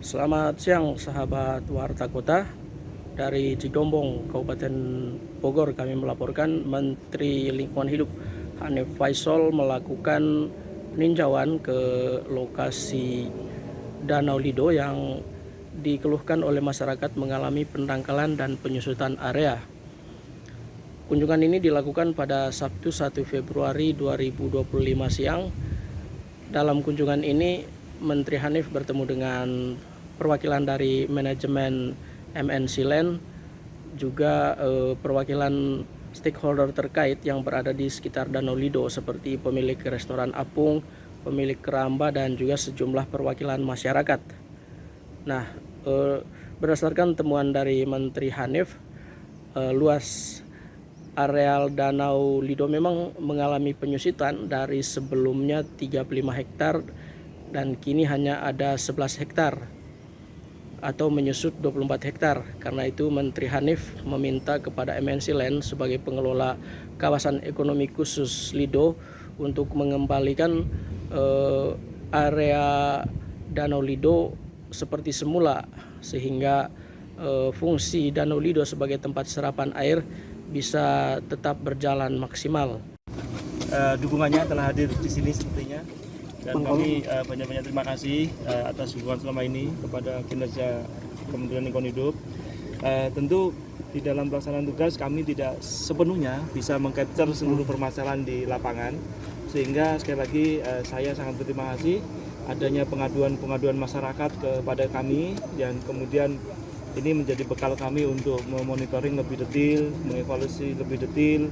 Selamat siang sahabat Warta Kota. Dari Cigombong, Kabupaten Bogor, kami melaporkan Menteri Lingkungan Hidup Hanif Faisal melakukan peninjauan ke lokasi Danau Lido yang dikeluhkan oleh masyarakat mengalami pendangkalan dan penyusutan area. Kunjungan ini dilakukan pada Sabtu 1 Februari 2025 siang. Dalam kunjungan ini, Menteri Hanif bertemu dengan perwakilan dari manajemen MNC Land, juga perwakilan stakeholder terkait yang berada di sekitar Danau Lido seperti pemilik restoran Apung, pemilik keramba, dan juga sejumlah perwakilan masyarakat. Nah, berdasarkan temuan dari Menteri Hanif, luas areal Danau Lido memang mengalami penyusitan dari sebelumnya 35 hektar dan kini hanya ada 11 hektar atau menyusut 24 hektar. Karena itu Menteri Hanif meminta kepada MNC Land sebagai pengelola kawasan ekonomi khusus Lido untuk mengembalikan area Danau Lido seperti semula, sehingga fungsi Danau Lido sebagai tempat serapan air bisa tetap berjalan maksimal. Dukungannya telah hadir di sini sepertinya, dan kami banyak-banyak terima kasih atas dukungan selama ini kepada kinerja Kementerian Lingkungan Hidup. Tentu di dalam pelaksanaan tugas kami tidak sepenuhnya bisa mengcapture seluruh permasalahan di lapangan, sehingga sekali lagi saya sangat berterima kasih adanya pengaduan masyarakat kepada kami, dan kemudian ini menjadi bekal kami untuk memonitoring lebih detail, mengevaluasi lebih detail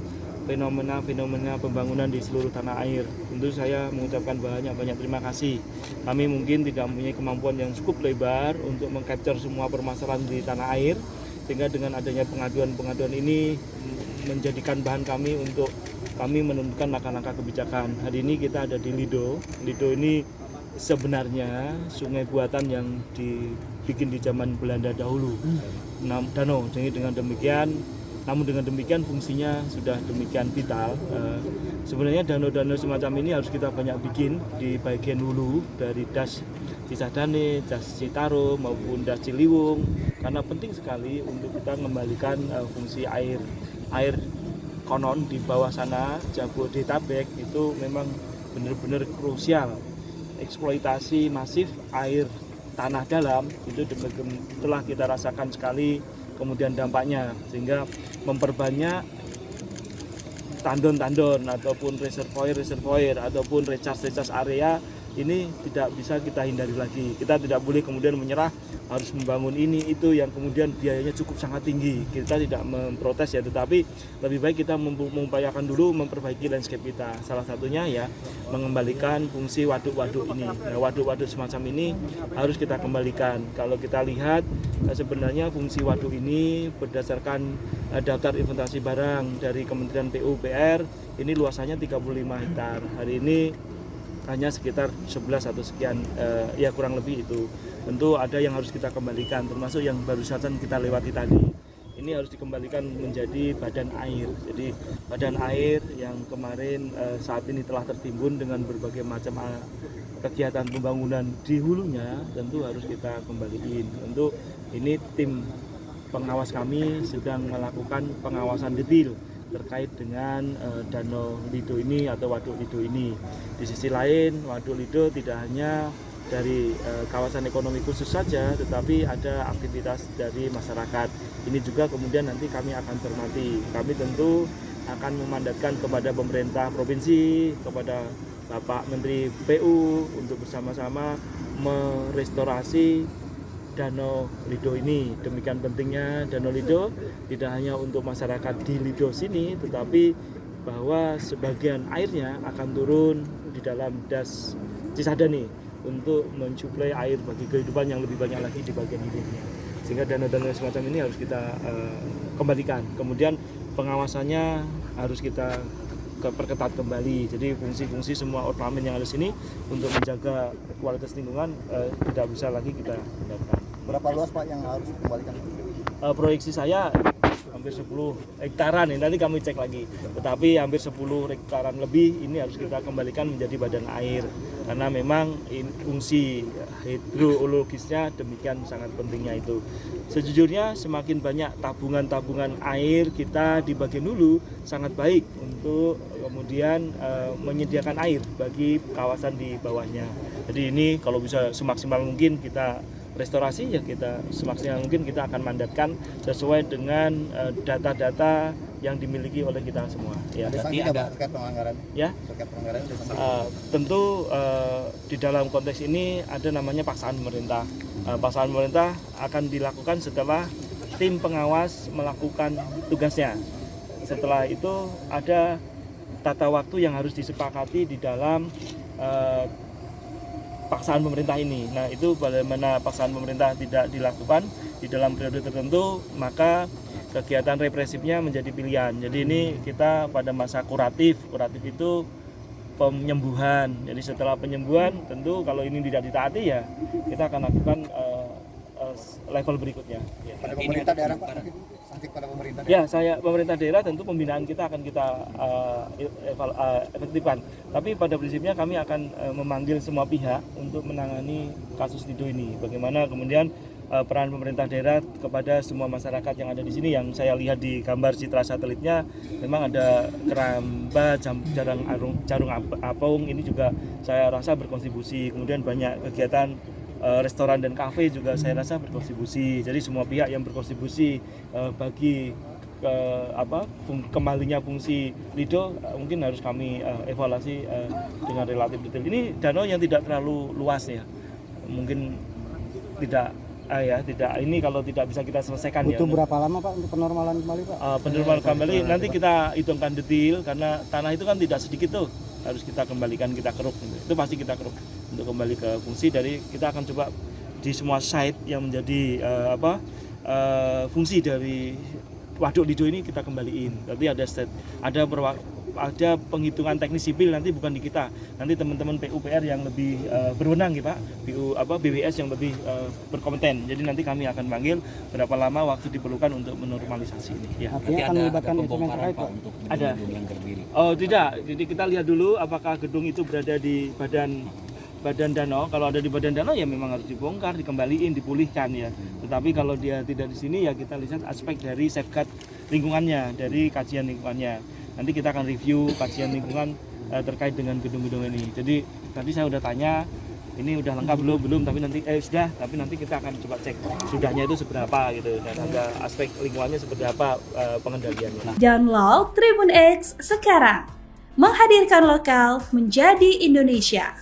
fenomena pembangunan di seluruh tanah air. Tentu saya mengucapkan banyak terima kasih. Kami mungkin tidak mempunyai kemampuan yang cukup lebar untuk mengcapture semua permasalahan di tanah air, sehingga dengan adanya pengaduan ini menjadikan bahan kami untuk kami menentukan langkah-langkah kebijakan. Hari ini kita ada di Lido. Lido ini sebenarnya sungai buatan yang dibikin di zaman Belanda dahulu, danau. Jadi namun dengan demikian fungsinya sudah demikian vital. Sebenarnya danau-danau semacam ini harus kita banyak bikin di bagian hulu, dari Das Cisadane, Das Citarum maupun Das Ciliwung, karena penting sekali untuk kita mengembalikan fungsi air konon di bawah sana Jabodetabek itu memang benar-benar krusial. Eksploitasi masif air tanah dalam itu telah kita rasakan sekali kemudian dampaknya, sehingga memperbanyak tandon ataupun reservoir ataupun recharge area ini tidak bisa kita hindari lagi. Kita tidak boleh kemudian menyerah, harus membangun ini itu yang kemudian biayanya cukup sangat tinggi. Kita tidak memprotes ya, tetapi lebih baik kita mengupayakan dulu memperbaiki landscape kita. Salah satunya ya mengembalikan fungsi waduk-waduk ini. Nah, waduk-waduk semacam ini harus kita kembalikan. Kalau kita lihat sebenarnya fungsi waduk ini berdasarkan daftar inventasi barang dari Kementerian PUPR ini luasannya 35 hektar. Hari ini hanya sekitar 11 atau sekian, ya kurang lebih itu. Tentu ada yang harus kita kembalikan, termasuk yang baru saja kita lewati tadi. Ini harus dikembalikan menjadi badan air. Jadi badan air yang kemarin saat ini telah tertimbun dengan berbagai macam kegiatan pembangunan di hulunya, tentu harus kita kembaliin. Tentu ini tim pengawas kami sedang melakukan pengawasan detail terkait dengan Danau Lido ini atau Waduk Lido ini. Di sisi lain, Waduk Lido tidak hanya dari kawasan ekonomi khusus saja, tetapi ada aktivitas dari masyarakat. Ini juga kemudian nanti kami akan cermati. Kami tentu akan memandatkan kepada pemerintah provinsi, kepada Bapak Menteri PU untuk bersama-sama merestorasi Danau Lido ini. Demikian pentingnya Danau Lido tidak hanya untuk masyarakat di Lido sini, tetapi bahwa sebagian airnya akan turun di dalam Das Cisadane untuk mensuplai air bagi kehidupan yang lebih banyak lagi di bagian hilirnya. Sehingga danau-danau semacam ini harus kita kembalikan. Kemudian pengawasannya harus kita perketat kembali. Jadi fungsi-fungsi semua ornamen yang ada di sini untuk menjaga kualitas lingkungan tidak bisa lagi kita hindarkan. Berapa luas Pak yang harus dikembalikan? Proyeksi saya hampir 10 hektaran, nanti kami cek lagi. Tetapi hampir 10 hektaran lebih ini harus kita kembalikan menjadi badan air. karena memang fungsi hidrologisnya demikian sangat pentingnya itu. Sejujurnya semakin banyak tabungan-tabungan air kita di bagian hulu sangat baik untuk kemudian menyediakan air bagi kawasan di bawahnya. Jadi ini kalau bisa semaksimal mungkin kita restorasi, ya kita semaksimal mungkin kita akan mandatkan sesuai dengan data-data yang dimiliki oleh kita semua. Ya. Ada sanksi nggak, Pak, terkait penganggaran? Ya. Terkait penganggaran ada sanksi? Tentu di dalam konteks ini ada namanya paksaan pemerintah. Paksaan pemerintah akan dilakukan setelah tim pengawas melakukan tugasnya. Setelah itu ada tata waktu yang harus disepakati di dalam paksaan pemerintah ini. Nah, itu bagaimana paksaan pemerintah tidak dilakukan di dalam periode tertentu, maka kegiatan represifnya menjadi pilihan. Jadi ini kita pada masa kuratif itu penyembuhan. Jadi setelah penyembuhan tentu kalau ini tidak ditaati ya kita akan lakukan level berikutnya. Ya. Pada pemerintah daerah, Pak, sanksi pada pemerintah daerah. Ya, pemerintah daerah tentu pembinaan kita akan kita efektifkan. Tapi pada prinsipnya kami akan memanggil semua pihak untuk menangani kasus Lido ini. Bagaimana kemudian peran pemerintah daerah kepada semua masyarakat yang ada di sini. Yang saya lihat di gambar citra satelitnya memang ada keramba, jarung apung, ini juga saya rasa berkontribusi. Kemudian banyak kegiatan restoran dan kafe juga saya rasa berkontribusi. Jadi semua pihak yang berkontribusi bagi kembalinya fungsi Lido mungkin harus kami evaluasi dengan relatif detail. Ini danau yang tidak terlalu luas ya, mungkin tidak ini kalau tidak bisa kita selesaikan. Butuh berapa lama, Pak, untuk penormalan kembali, Pak? Penormalan kembali nanti kita hitungkan detail, karena tanah itu kan tidak sedikit tuh, harus kita kembalikan, kita keruk gitu. Itu pasti kita keruk untuk kembali ke fungsi. Dari kita akan coba di semua site yang menjadi fungsi dari waduk Lido ini kita kembaliin. Tapi ada penghitungan teknis sipil, nanti bukan di kita, nanti teman-teman PUPR yang lebih berwenang ya Pak, BWS yang lebih berkompeten. Jadi nanti kami akan panggil berapa lama waktu diperlukan untuk menormalisasi ini. Ya. Artinya akan melibatkan instrumen terkait, Pak? Ada. Oh tidak, jadi kita lihat dulu apakah gedung itu berada di badan danau. Kalau ada di badan danau ya memang harus dibongkar, dikembaliin, dipulihkan ya. Tetapi kalau dia tidak di sini ya kita lihat aspek dari safeguard lingkungannya, dari kajian lingkungannya. Nanti kita akan review kajian lingkungan terkait dengan gedung-gedung ini. Jadi tadi saya udah tanya, ini udah lengkap belum, tapi nanti sudah, tapi nanti kita akan coba cek sudahnya itu seberapa gitu, dan ada aspek lingkungannya seperti apa pengendaliannya. Download Tribun X sekarang, menghadirkan lokal menjadi Indonesia.